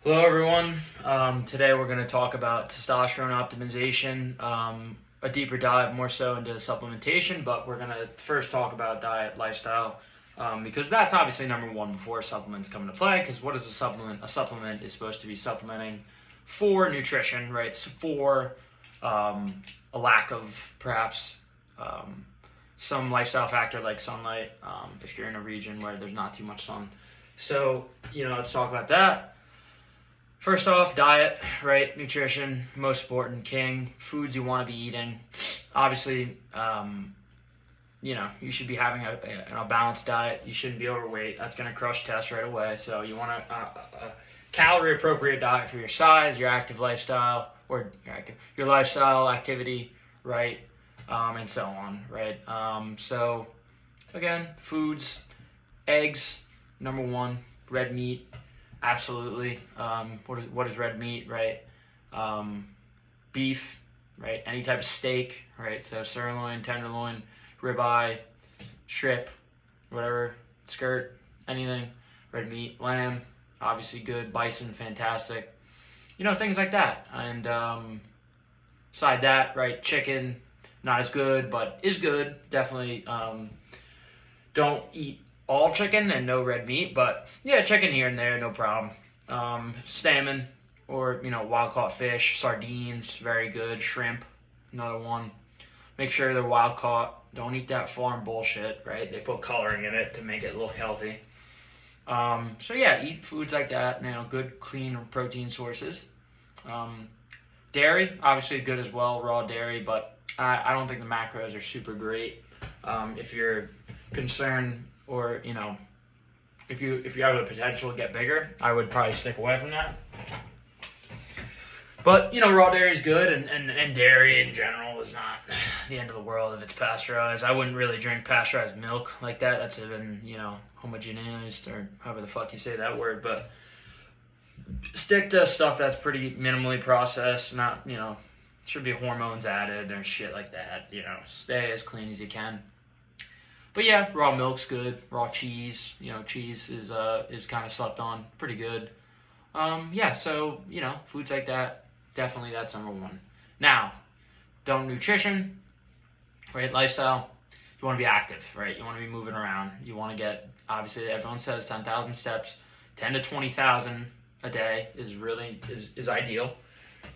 Hello everyone. Today we're going to talk about testosterone optimization, a deeper dive more so into supplementation, but we're going to first talk about diet, lifestyle, because that's obviously number one before supplements come into play, because what is a supplement? A supplement is supposed to be supplementing for nutrition, right? It's for a lack of perhaps some lifestyle factor like sunlight, if you're in a region where there's not too much sun. So, let's talk about that. First off, diet, right? Nutrition, most important, king. Foods you want to be eating. Obviously, you should be having a balanced diet. You shouldn't be overweight. That's going to crush tests right away. So you want a calorie-appropriate diet for your size, your active lifestyle, or your lifestyle, activity, right? And so on, right? So, again, foods, eggs, number one, red meat. Absolutely. What is red meat, right? Beef, right? Any type of steak, right? So sirloin, tenderloin, ribeye, strip, whatever, skirt, anything. Red meat, lamb, obviously good. Bison, fantastic. Things like that. And beside that, right? Chicken, not as good, but is good. Definitely don't eat all chicken and no red meat, but yeah, chicken here and there, no problem. Salmon or wild caught fish, sardines, very good. Shrimp, another one. Make sure they're wild caught. Don't eat that farm bullshit, right? They put coloring in it to make it look healthy. So yeah, eat foods like that. Good, clean protein sources. Dairy, obviously good as well, raw dairy, but I don't think the macros are super great. If you're concerned or if you have the potential to get bigger, I would probably stick away from that. But raw dairy is good, and dairy in general is not the end of the world if it's pasteurized. I wouldn't really drink pasteurized milk like that. That's been homogenized, or however the fuck you say that word. But stick to stuff that's pretty minimally processed. Not should be hormones added or shit like that. Stay as clean as you can. But yeah, raw milk's good. Raw cheese, cheese is kind of slept on, pretty good. So foods like that, definitely that's number one. Now, nutrition, right? Lifestyle. You want to be active, right? You want to be moving around. You want to get, obviously, everyone says 10,000 steps, 10 to 20,000 a day is ideal.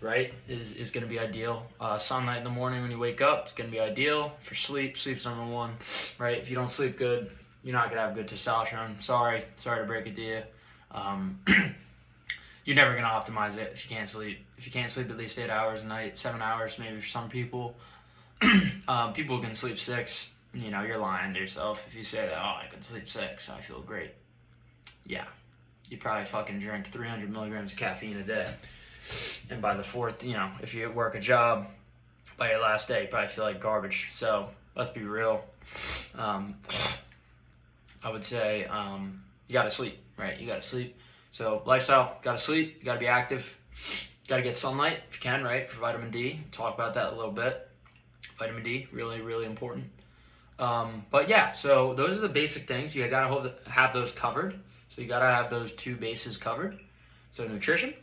Right, is going to be ideal. Sunlight in the morning when you wake up is going to be ideal. For sleep, sleep's number one. Right, if you don't sleep good, you're not going to have good testosterone. Sorry to break it to you. You're never going to optimize it if you can't sleep. If you can't sleep at least 8 hours a night, 7 hours maybe for some people. People can sleep 6. You're lying to yourself if you say that. I can sleep 6. I feel great. Yeah, you probably fucking drink 300 milligrams of caffeine a day. And by the fourth, if you work a job, by your last day, you probably feel like garbage. So let's be real. I would say you got to sleep, right? You got to sleep. So lifestyle, got to sleep. You got to be active. Got to get sunlight if you can, right? For vitamin D. Talk about that a little bit. Vitamin D, really, really important. But yeah, so those are the basic things. You got to have those covered. So you got to have those two bases covered. So nutrition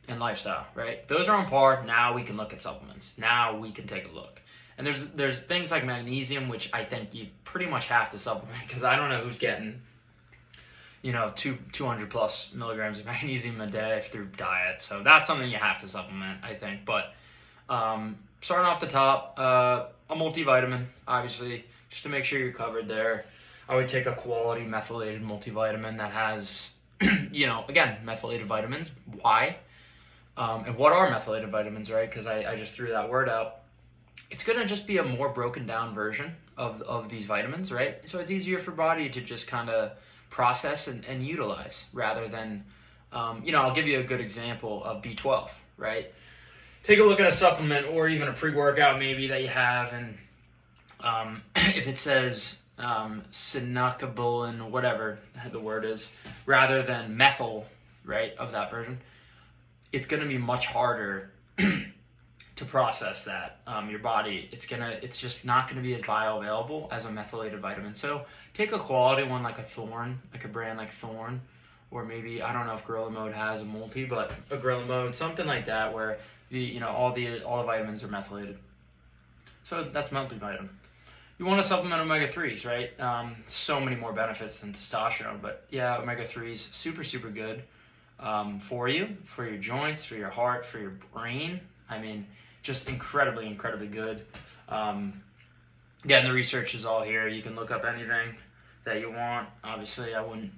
and lifestyle, right? Those are on par. Now we can look at supplements. Now we can take a look. And there's things like magnesium, which I think you pretty much have to supplement, because I don't know who's getting 200 plus milligrams of magnesium a day through diet. So that's something you have to supplement, I think. But starting off the top, a multivitamin, obviously, just to make sure you're covered there. I would take a quality methylated multivitamin that has, again, methylated vitamins. Why? And what are methylated vitamins, right? Because I just threw that word out. It's going to just be a more broken down version of these vitamins, right? So it's easier for body to just kind of process and utilize rather than, I'll give you a good example of B12, right? Take a look at a supplement or even a pre-workout maybe that you have, and if it says cyanocobalamine, whatever the word is, rather than methyl, right, of that version, it's going to be much harder to process that. Your body, it's just not going to be as bioavailable as a methylated vitamin. So take a quality one like a Thorne, like a brand like Thorne, or maybe, I don't know if Gorilla Mode has a multi, but a Gorilla Mode, something like that, where all the vitamins are methylated. So that's multivitamin. You want to supplement omega-3s, right? So many more benefits than testosterone, but yeah, omega-3s, super, super good for you, for your joints, for your heart, for your brain. I mean, just incredibly, incredibly good. Again, the research is all here. You can look up anything that you want. Obviously, I wouldn't,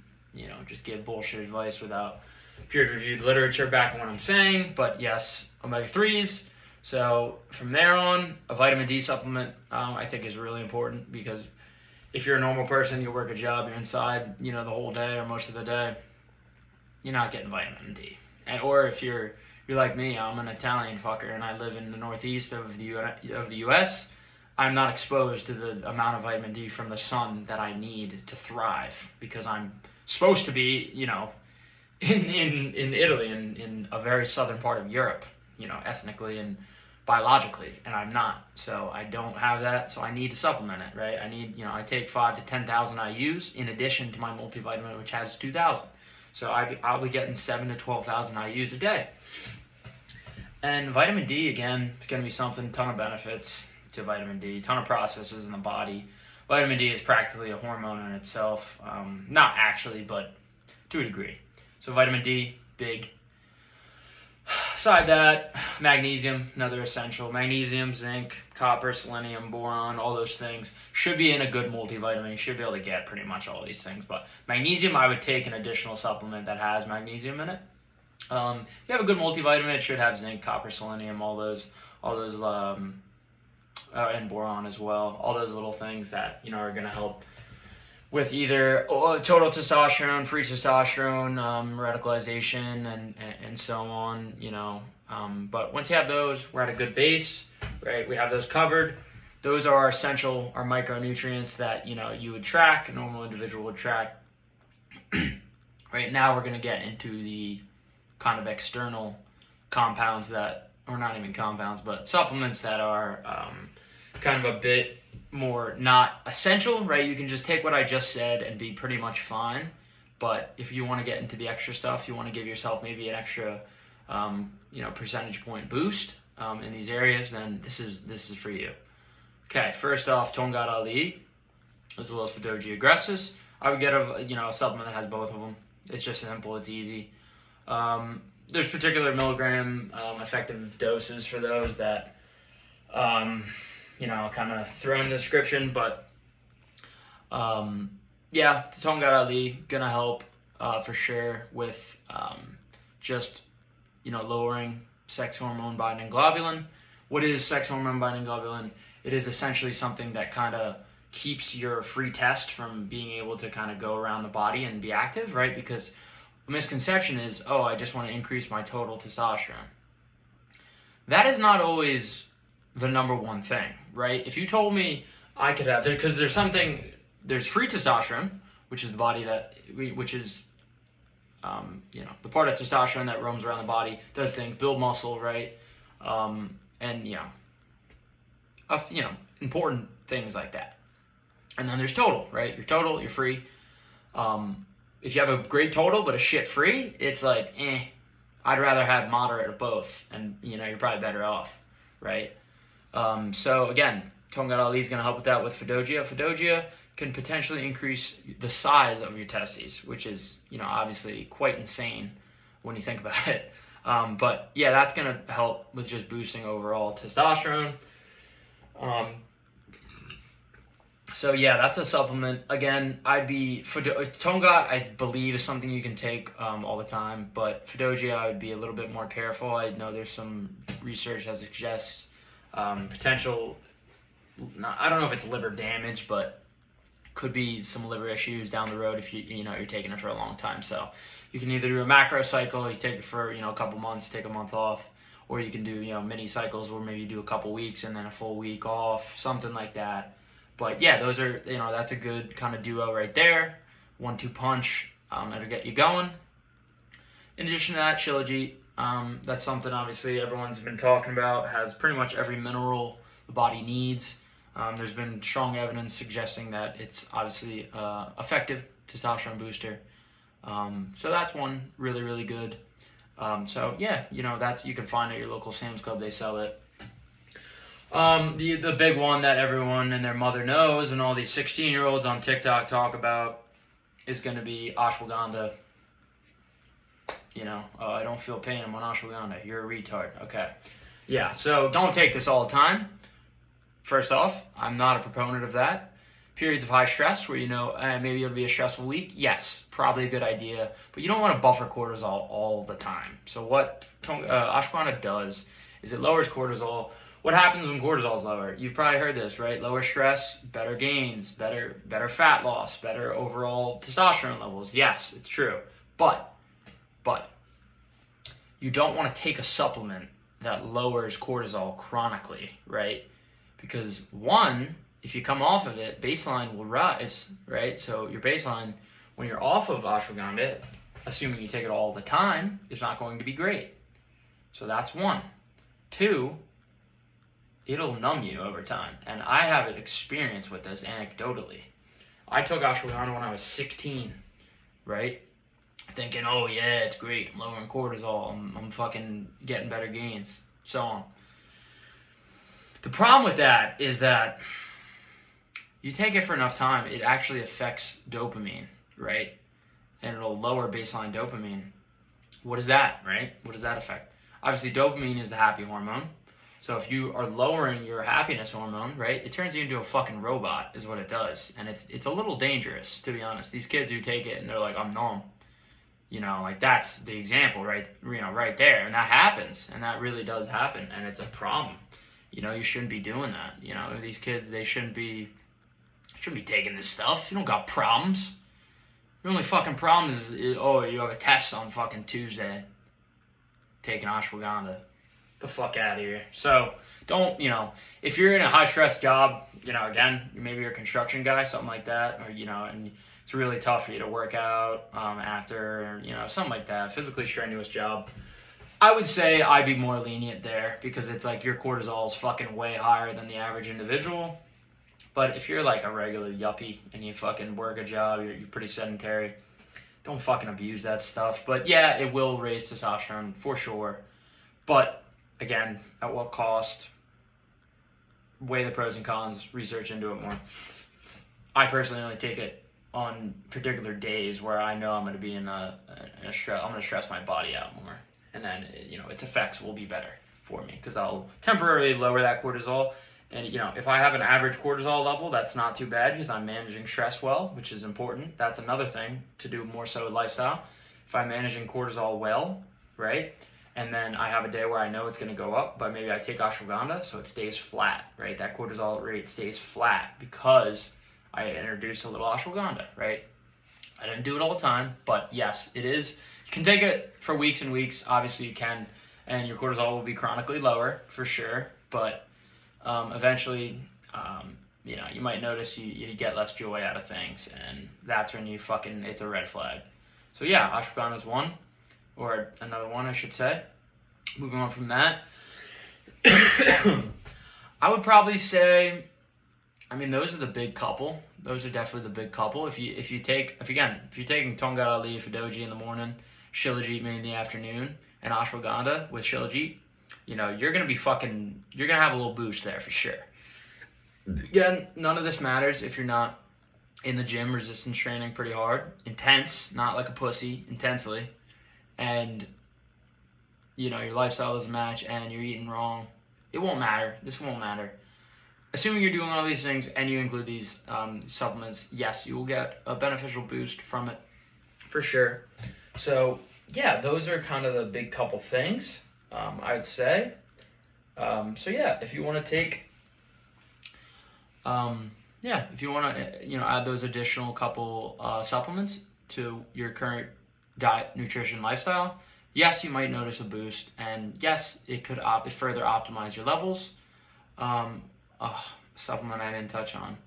just give bullshit advice without peer-reviewed literature backing what I'm saying, but yes, omega-3s. So from there on, a vitamin D supplement I think is really important, because if you're a normal person, you work a job, you're inside, the whole day or most of the day, you're not getting vitamin D. Or if you're like me, I'm an Italian fucker and I live in the northeast of the U.S., I'm not exposed to the amount of vitamin D from the sun that I need to thrive, because I'm supposed to be, in Italy, in a very southern part of Europe, ethnically and biologically, and I'm not. So I don't have that, so I need to supplement it, right? I take 5,000 to 10,000 IUs in addition to my multivitamin, which has 2,000. So I'll be getting 7,000 to 12,000 IUs a day. And vitamin D, again, is going to be something, ton of benefits to vitamin D, ton of processes in the body. Vitamin D is practically a hormone in itself. Not actually, but to a degree. So vitamin D, big. Aside that, magnesium, another essential. Magnesium, zinc, copper, selenium, boron, all those things should be in a good multivitamin. You should be able to get pretty much all these things. But magnesium, I would take an additional supplement that has magnesium in it. If you have a good multivitamin, it should have zinc, copper, selenium, all those, and boron as well. All those little things that are going to help with either total testosterone, free testosterone, radicalization, and so on. But once you have those, we're at a good base, right? We have those covered. Those are our essential, our micronutrients that you would track, a normal individual would track. Right now, we're going to get into the kind of external compounds that, or not even compounds, but supplements that are kind of a bit more not essential, right? You can just take what I just said and be pretty much fine. But if you want to get into the extra stuff, you want to give yourself maybe an extra, percentage point boost in these areas, then this is for you. Okay, first off, Tongkat Ali, as well as Fadogia Agrestis. I would get a supplement that has both of them. It's just simple, it's easy. There's particular milligram effective doses for those that kind of throw in the description, but the Tongkat Ali gonna help for sure with just lowering sex hormone binding globulin. What is sex hormone binding globulin? It is essentially something that kind of keeps your free test from being able to kind of go around the body and be active, right? Because a misconception is, I just want to increase my total testosterone. That is not always the number one thing, right? If you told me I could have, because there's free testosterone, which is the body which is the part of testosterone that roams around the body, does things, build muscle, right? Important things like that. And then there's total, right? You're total, you're free. If you have a great total but a shit free, it's like, I'd rather have moderate of both, and you're probably better off, right? So again, Tongkat Ali is going to help with that with Fadogia. Fadogia can potentially increase the size of your testes, which is, obviously quite insane when you think about it. But yeah, that's going to help with just boosting overall testosterone. So yeah, that's a supplement. Again, Tongkat, I believe, is something you can take all the time, but Fadogia, I would be a little bit more careful. I know there's some research that suggests potential, I don't know if it's liver damage, but could be some liver issues down the road if you're taking it for a long time. So you can either do a macro cycle, you take it for a couple months, take a month off, or you can do mini cycles where maybe you do a couple weeks and then a full week off, something like that. But yeah, those are that's a good kind of duo right there, 1-2 punch. That'll get you going. In addition to that, Shilajit, that's something obviously everyone's been talking about, has pretty much every mineral the body needs. There's been strong evidence suggesting that it's obviously effective testosterone booster. So that's one really, really good. So yeah, that's, you can find at your local Sam's Club, they sell it. The big one that everyone and their mother knows and all these 16-year-olds on TikTok talk about is going to be ashwagandha. I don't feel pain, I'm on ashwagandha. You're a retard. Okay. Yeah, so don't take this all the time. First off, I'm not a proponent of that. Periods of high stress where maybe it'll be a stressful week, yes, probably a good idea. But you don't want to buffer cortisol all the time. So what ashwagandha does is it lowers cortisol. What happens when cortisol is lower? You've probably heard this, right? Lower stress, better gains, better fat loss, better overall testosterone levels. Yes, it's true. But you don't want to take a supplement that lowers cortisol chronically, right? Because one, if you come off of it, baseline will rise, right? So your baseline, when you're off of ashwagandha, assuming you take it all the time, is not going to be great. So that's one. Two, it'll numb you over time. And I have experience with this anecdotally. I took ashwagandha when I was 16, right? Thinking, oh yeah, it's great, I'm lowering cortisol, I'm fucking getting better gains, so on. The problem with that is that you take it for enough time, it actually affects dopamine, right? And it'll lower baseline dopamine. What is that, right? What does that affect? Obviously, dopamine is the happy hormone. So if you are lowering your happiness hormone, right, it turns you into a fucking robot, is what it does. And it's a little dangerous, to be honest. These kids who take it and they're like, I'm numb. That's the example, right? Right there. And that happens. And that really does happen. And it's a problem. You shouldn't be doing that. These kids, they shouldn't be taking this stuff. You don't got problems. Your only fucking problem is you have a test on fucking Tuesday. Taking ashwagandha. The fuck out of here. So don't, if you're in a high stress job, again, maybe you're a construction guy, something like that, or, and it's really tough for you to work out after, something like that, physically strenuous job. I would say I'd be more lenient there because it's like your cortisol is fucking way higher than the average individual. But if you're like a regular yuppie and you fucking work a job, you're pretty sedentary, don't fucking abuse that stuff. But yeah, it will raise testosterone for sure. But again, at what cost? Weigh the pros and cons, research into it more. I personally only take it on particular days where I know I'm going to be in a stress. I'm going to stress my body out more. And then, its effects will be better for me because I'll temporarily lower that cortisol. And, if I have an average cortisol level, that's not too bad because I'm managing stress well, which is important. That's another thing to do more so with lifestyle. If I'm managing cortisol well, right, and then I have a day where I know it's going to go up, but maybe I take ashwagandha so it stays flat, right? That cortisol rate stays flat because I introduced a little ashwagandha, right? I didn't do it all the time, but yes, it is. You can take it for weeks and weeks. Obviously, you can, and your cortisol will be chronically lower for sure. But eventually, you might notice you get less joy out of things, and that's when it's a red flag. So yeah, ashwagandha is one, or another one, I should say. Moving on from that, I would probably say, those are the big couple. Those are definitely the big couple. If you're taking Tongkat Ali, Fadogia in the morning, Shilajit in the afternoon, and ashwagandha with Shilajit, you're gonna have a little boost there for sure. Again, none of this matters if you're not in the gym resistance training pretty hard, intense, not like a pussy, intensely, and your lifestyle doesn't match and you're eating wrong. It won't matter. This won't matter. Assuming you're doing all these things and you include these supplements, yes, you will get a beneficial boost from it for sure. So yeah, those are kind of the big couple things, I would say. So yeah, if you want to take, if you want to, add those additional couple supplements to your current diet, nutrition, lifestyle, yes, you might notice a boost, and yes, it could further optimize your levels. Supplement I didn't touch on.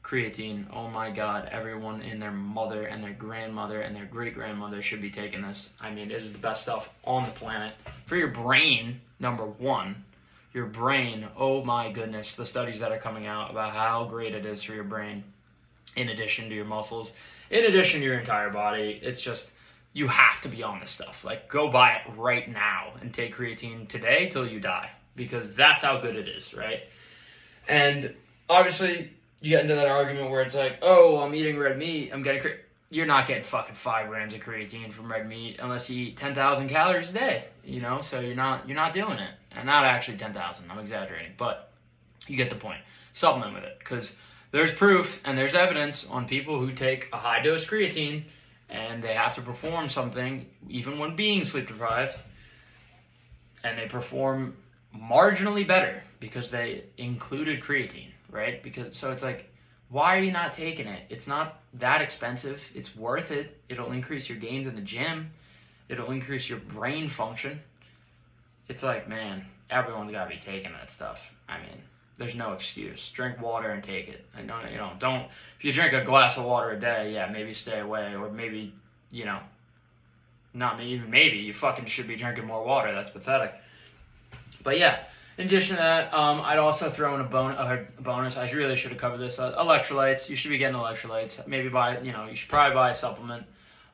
Creatine. Oh my God, everyone and their mother and their grandmother and their great-grandmother should be taking this. It is the best stuff on the planet. For your brain, number one. Your brain, oh my goodness, the studies that are coming out about how great it is for your brain, in addition to your muscles. in addition to your entire body. It's just, you have to be on this stuff. Like, go buy it right now and take creatine today till you die, because that's how good it is, right? And obviously, you get into that argument where it's like, oh, I'm eating red meat, I'm getting you're not getting fucking 5 grams of creatine from red meat unless you eat 10,000 calories a day, you know? So you're not doing it. And not actually 10,000, I'm exaggerating, but you get the point. Supplement with it, because there's proof and there's evidence on people who take a high dose creatine and they have to perform something even when being sleep deprived, and they perform marginally better because they included creatine, right? So it's like, why are you not taking it? It's not that expensive. It's worth it. It'll increase your gains in the gym. It'll increase your brain function. It's like, man, everyone's got to be taking that stuff. I mean, there's no excuse. Drink water and take it. I know, don't. If you drink a glass of water a day, yeah, maybe stay away, or maybe, not even maybe, you fucking should be drinking more water. That's pathetic. But yeah. In addition to that, I'd also throw in a bonus. I really should have covered this. Electrolytes. You should be getting electrolytes. Maybe you should probably buy a supplement.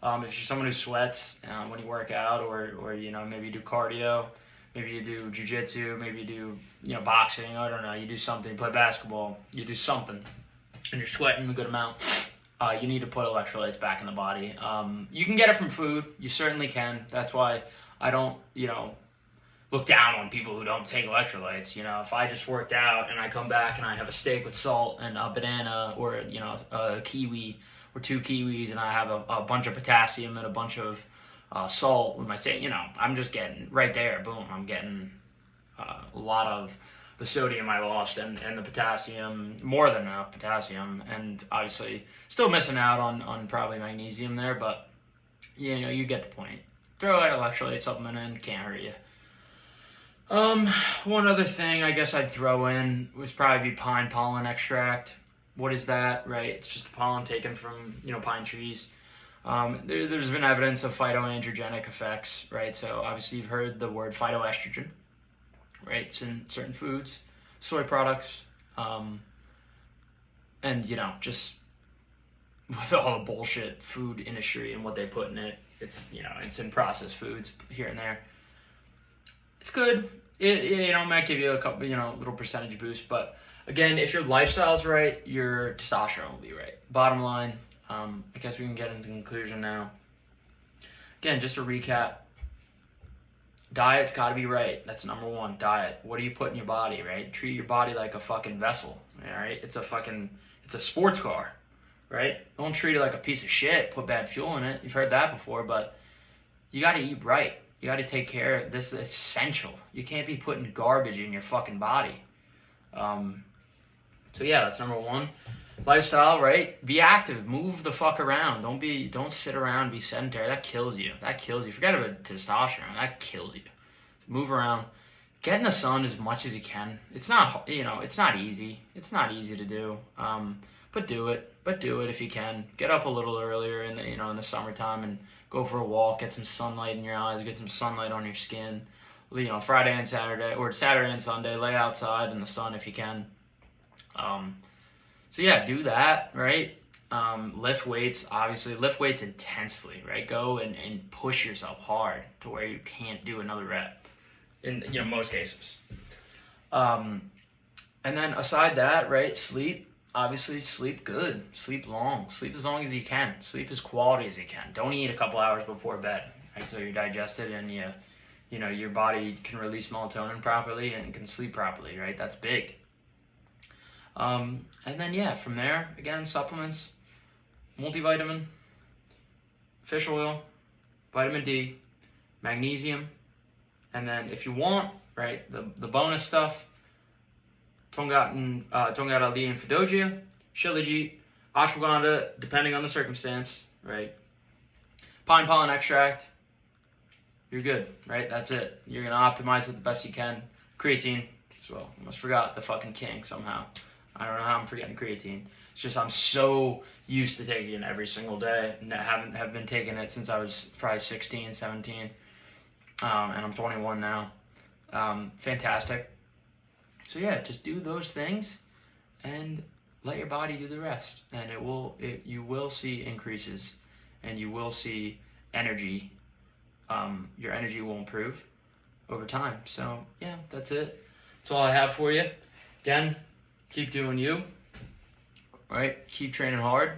If you're someone who sweats when you work out, or maybe you do cardio, maybe you do jiu-jitsu, maybe you do, boxing, I don't know, you do something, you play basketball, you do something, and you're sweating a good amount, you need to put electrolytes back in the body. You can get it from food. You certainly can. That's why I don't, look down on people who don't take electrolytes. If I just worked out and I come back and I have a steak with salt and a banana, or a kiwi or 2 kiwis, and I have a bunch of potassium and a bunch of salt with my steak, I'm just getting right there, boom, I'm getting a lot of the sodium I lost and the potassium, more than enough potassium, and obviously still missing out on probably magnesium there, but you get the point. Throw an electrolyte supplement in, can't hurt you. One other thing I guess I'd throw in would probably be pine pollen extract. What is that, right? It's just the pollen taken from, pine trees. There's been evidence of phytoandrogenic effects, right? So obviously you've heard the word phytoestrogen, right? It's in certain foods, soy products, and, just with all the bullshit food industry and what they put in it, it's in processed foods here and there. It's good. It might give you a couple, little percentage boost, but again, if your lifestyle's right, your testosterone will be right. Bottom line, I guess we can get into conclusion now. Again, just to recap, diet's got to be right. That's number one, diet. What do you put in your body, right? Treat your body like a fucking vessel, all right? It's a sports car, right? Don't treat it like a piece of shit. Put bad fuel in it. You've heard that before, but you got to eat right. You got to take care of this. Is essential. You can't be putting garbage in your fucking body. So yeah, that's number one. Lifestyle, right? Be active. Move the fuck around. Don't sit around, be sedentary. That kills you. Forget about testosterone. That kills you. So move around. Get in the sun as much as you can. It's not, it's not easy. It's not easy to do. But do it. If you can. Get up a little earlier in the summertime and go for a walk. Get some sunlight in your eyes. Get some sunlight on your skin. Friday and Saturday, or Saturday and Sunday, lay outside in the sun if you can. So yeah, do that, right? Lift weights, obviously. Lift weights intensely, right? Go and push yourself hard to where you can't do another rep in most cases. And then aside that, right, sleep. Obviously, sleep good. Sleep long. Sleep as long as you can. Sleep as quality as you can. Don't eat a couple hours before bed, right? So you're digested and your body can release melatonin properly and can sleep properly, right? That's big. And then, yeah, from there, again, supplements, multivitamin, fish oil, vitamin D, magnesium, and then if you want, right, the bonus stuff, Tongkat Ali and Fadogia, Shilajit, ashwagandha, depending on the circumstance, right? Pine pollen extract, you're good, right? That's it. You're going to optimize it the best you can. Creatine, as well. Almost forgot the fucking king somehow. I don't know how I'm forgetting creatine. It's just I'm so used to taking it every single day, and have been taking it since I was probably 16, 17, and I'm 21 now. Fantastic. So yeah, just do those things, and let your body do the rest, and you will see increases, and you will see energy. Your energy will improve over time. So yeah, that's it. That's all I have for you. Again, keep doing you. Right? Keep training hard.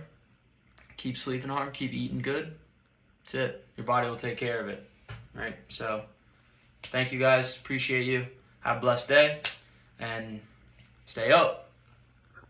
Keep sleeping hard. Keep eating good. That's it. Your body will take care of it. Right? So thank you guys. Appreciate you. Have a blessed day, and stay up.